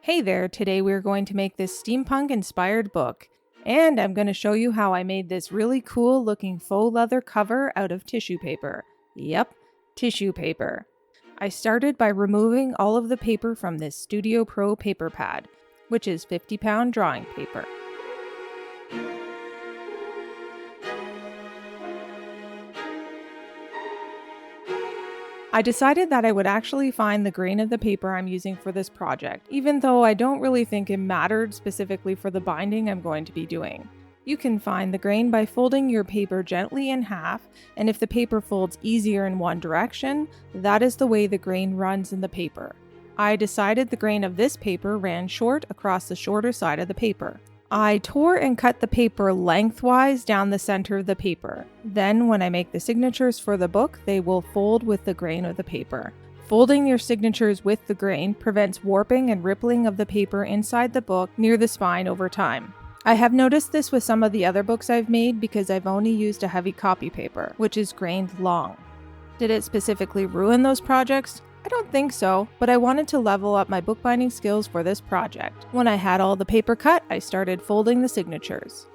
Hey there, today we're going to make this steampunk inspired book, and I'm going to show you how I made this really cool looking faux leather cover out of tissue paper. Yep, tissue paper. I started by removing all of the paper from this Studio Pro paper pad, which is 50-pound drawing paper. I decided that I would actually find the grain of the paper I'm using for this project, even though I don't really think it mattered specifically for the binding I'm going to be doing. You can find the grain by folding your paper gently in half, and if the paper folds easier in one direction, that is the way the grain runs in the paper. I decided the grain of this paper ran short across the shorter side of the paper. I tore and cut the paper lengthwise down the center of the paper. Then, when I make the signatures for the book, they will fold with the grain of the paper. Folding your signatures with the grain prevents warping and rippling of the paper inside the book near the spine over time. I have noticed this with some of the other books I've made because I've only used a heavy copy paper, which is grained long. Did it specifically ruin those projects? I don't think so, but I wanted to level up my bookbinding skills for this project. When I had all the paper cut, I started folding the signatures.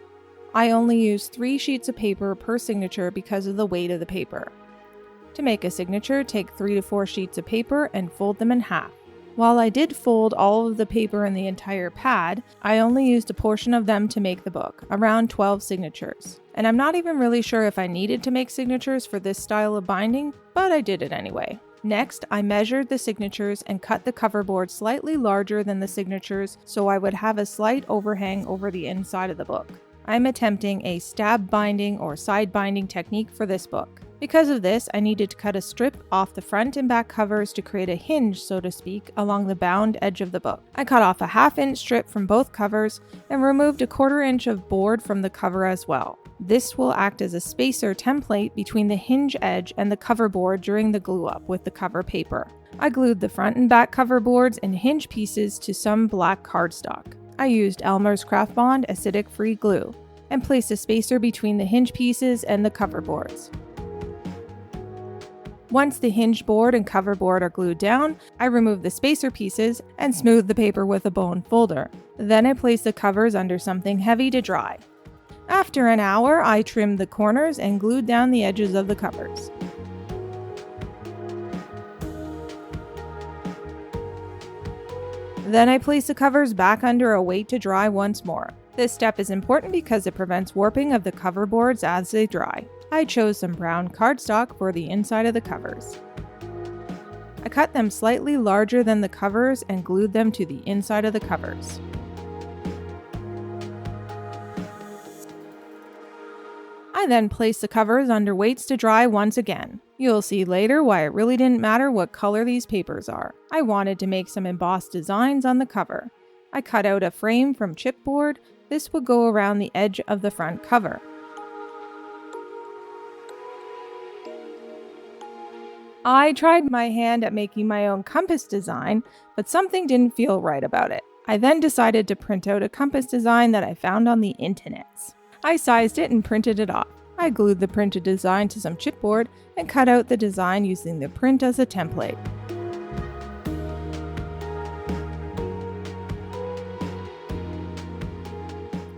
I only used 3 sheets of paper per signature because of the weight of the paper. To make a signature, take 3 to 4 sheets of paper and fold them in half. While I did fold all of the paper in the entire pad, I only used a portion of them to make the book, around 12 signatures. And I'm not even really sure if I needed to make signatures for this style of binding, but I did it anyway. Next, I measured the signatures and cut the cover board slightly larger than the signatures so I would have a slight overhang over the inside of the book. I'm attempting a stab binding or side binding technique for this book. Because of this, I needed to cut a strip off the front and back covers to create a hinge, so to speak, along the bound edge of the book. I cut off a 1/2-inch strip from both covers and removed a 1/4 inch of board from the cover as well. This will act as a spacer template between the hinge edge and the cover board during the glue up with the cover paper. I glued the front and back cover boards and hinge pieces to some black cardstock. I used Elmer's Craft Bond acidic-free glue and placed a spacer between the hinge pieces and the cover boards. Once the hinge board and cover board are glued down, I remove the spacer pieces and smooth the paper with a bone folder. Then I place the covers under something heavy to dry. After an hour, I trimmed the corners and glued down the edges of the covers. Then I place the covers back under a weight to dry once more. This step is important because it prevents warping of the cover boards as they dry. I chose some brown cardstock for the inside of the covers. I cut them slightly larger than the covers and glued them to the inside of the covers. I then placed the covers under weights to dry once again. You'll see later why it really didn't matter what color these papers are. I wanted to make some embossed designs on the cover. I cut out a frame from chipboard. This would go around the edge of the front cover. I tried my hand at making my own compass design, but something didn't feel right about it. I then decided to print out a compass design that I found on the internet. I sized it and printed it off. I glued the printed design to some chipboard and cut out the design using the print as a template.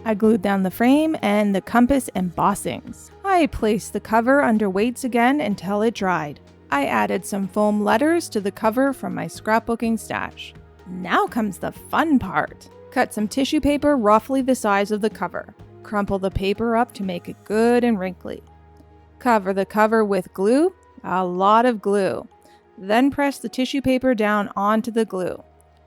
I glued down the frame and the compass embossings. I placed the cover under weights again until it dried. I added some foam letters to the cover from my scrapbooking stash. Now comes the fun part. Cut some tissue paper roughly the size of the cover. Crumple the paper up to make it good and wrinkly. Cover the cover with glue, a lot of glue. Then press the tissue paper down onto the glue.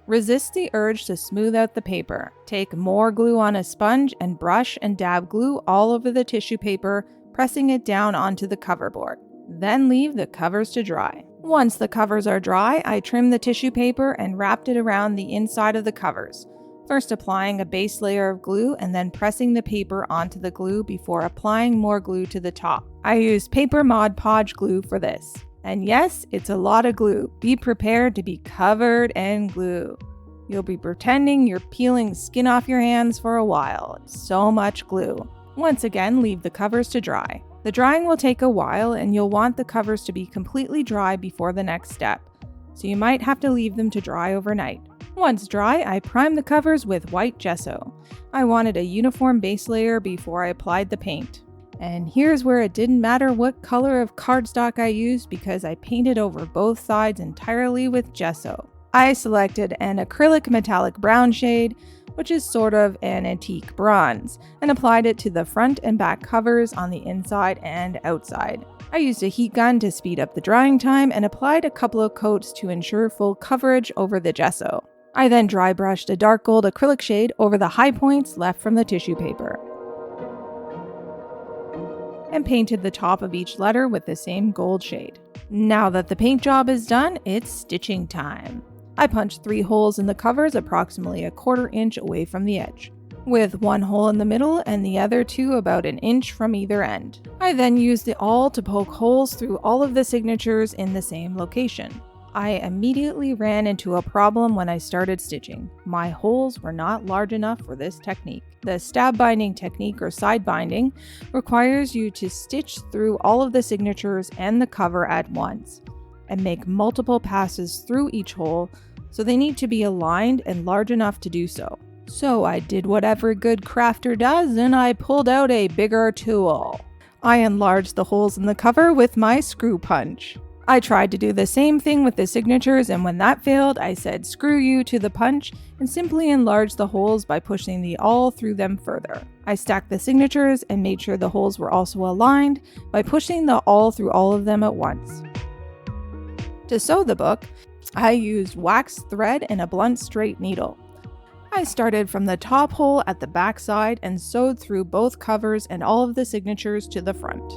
Resist the urge to smooth out the paper. Take more glue on a sponge and brush and dab glue all over the tissue paper, pressing it down onto the cover board. Then leave the covers to dry. Once the covers are dry, I trimmed the tissue paper and wrapped it around the inside of the covers, first applying a base layer of glue and then pressing the paper onto the glue before applying more glue to the top. I used Paper Mod Podge glue for this. And yes, it's a lot of glue. Be prepared to be covered in glue. You'll be pretending you're peeling skin off your hands for a while. It's so much glue. Once again, leave the covers to dry. The drying will take a while and you'll want the covers to be completely dry before the next step, so you might have to leave them to dry overnight. Once dry, I primed the covers with white gesso. I wanted a uniform base layer before I applied the paint. And here's where it didn't matter what color of cardstock I used because I painted over both sides entirely with gesso. I selected an acrylic metallic brown shade, which is sort of an antique bronze, and applied it to the front and back covers on the inside and outside. I used a heat gun to speed up the drying time and applied a couple of coats to ensure full coverage over the gesso. I then dry brushed a dark gold acrylic shade over the high points left from the tissue paper, and painted the top of each letter with the same gold shade. Now that the paint job is done, it's stitching time. I punched 3 holes in the covers approximately 1/4 inch away from the edge, with 1 hole in the middle and the other 2 about 1 inch from either end. I then used the awl to poke holes through all of the signatures in the same location. I immediately ran into a problem when I started stitching. My holes were not large enough for this technique. The stab binding technique or side binding requires you to stitch through all of the signatures and the cover at once and make multiple passes through each hole, so they need to be aligned and large enough to do so. So I did what every good crafter does and I pulled out a bigger tool. I enlarged the holes in the cover with my screw punch. I tried to do the same thing with the signatures, and when that failed, I said screw you to the punch and simply enlarged the holes by pushing the awl through them further. I stacked the signatures and made sure the holes were also aligned by pushing the awl through all of them at once. To sew the book, I used waxed thread and a blunt straight needle. I started from the top hole at the back side and sewed through both covers and all of the signatures to the front.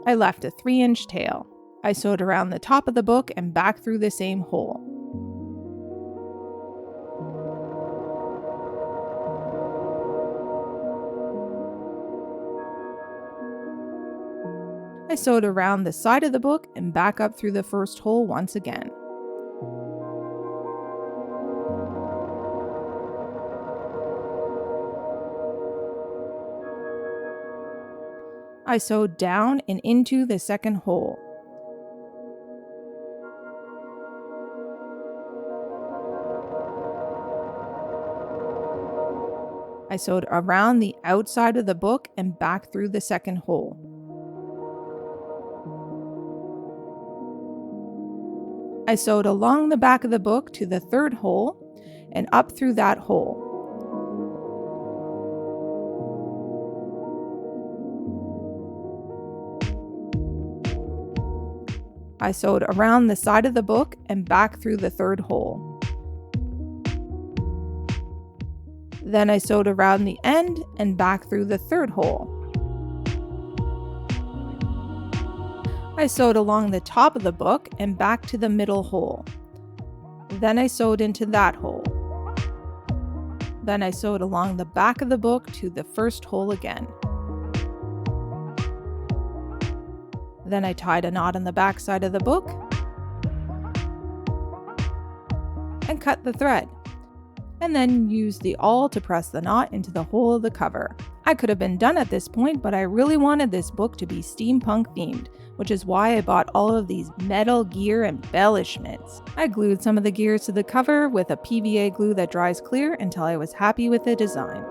I left a 3-inch tail. I sewed around the top of the book and back through the same hole. I sewed around the side of the book and back up through the first hole once again. I sewed down and into the second hole. I sewed around the outside of the book and back through the second hole. I sewed along the back of the book to the third hole and up through that hole. I sewed around the side of the book and back through the third hole. Then I sewed around the end and back through the third hole. I sewed along the top of the book and back to the middle hole. Then I sewed into that hole. Then I sewed along the back of the book to the first hole again. Then I tied a knot on the back side of the book and cut the thread, and then used the awl to press the knot into the hole of the cover. I could have been done at this point, but I really wanted this book to be steampunk themed, which is why I bought all of these metal gear embellishments. I glued some of the gears to the cover with a PVA glue that dries clear until I was happy with the design.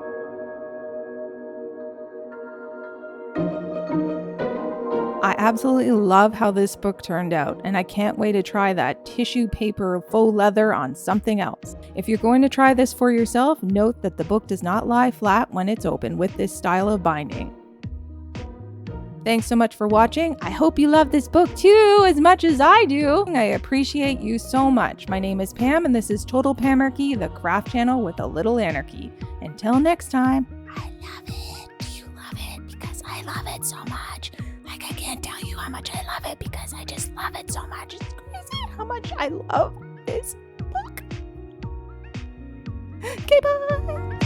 I absolutely love how this book turned out, and I can't wait to try that tissue paper faux leather on something else. If you're going to try this for yourself, note that the book does not lie flat when it's open with this style of binding. Thanks so much for watching. I hope you love this book too, as much as I do. I appreciate you so much. My name is Pam, and this is Total Pamarchy, the craft channel with a little anarchy. Until next time. I love it. Do you love it? Because I love it so much. Like, I can't tell you how much I love it because I just love it so much. It's crazy how much I love this book. Okay, bye.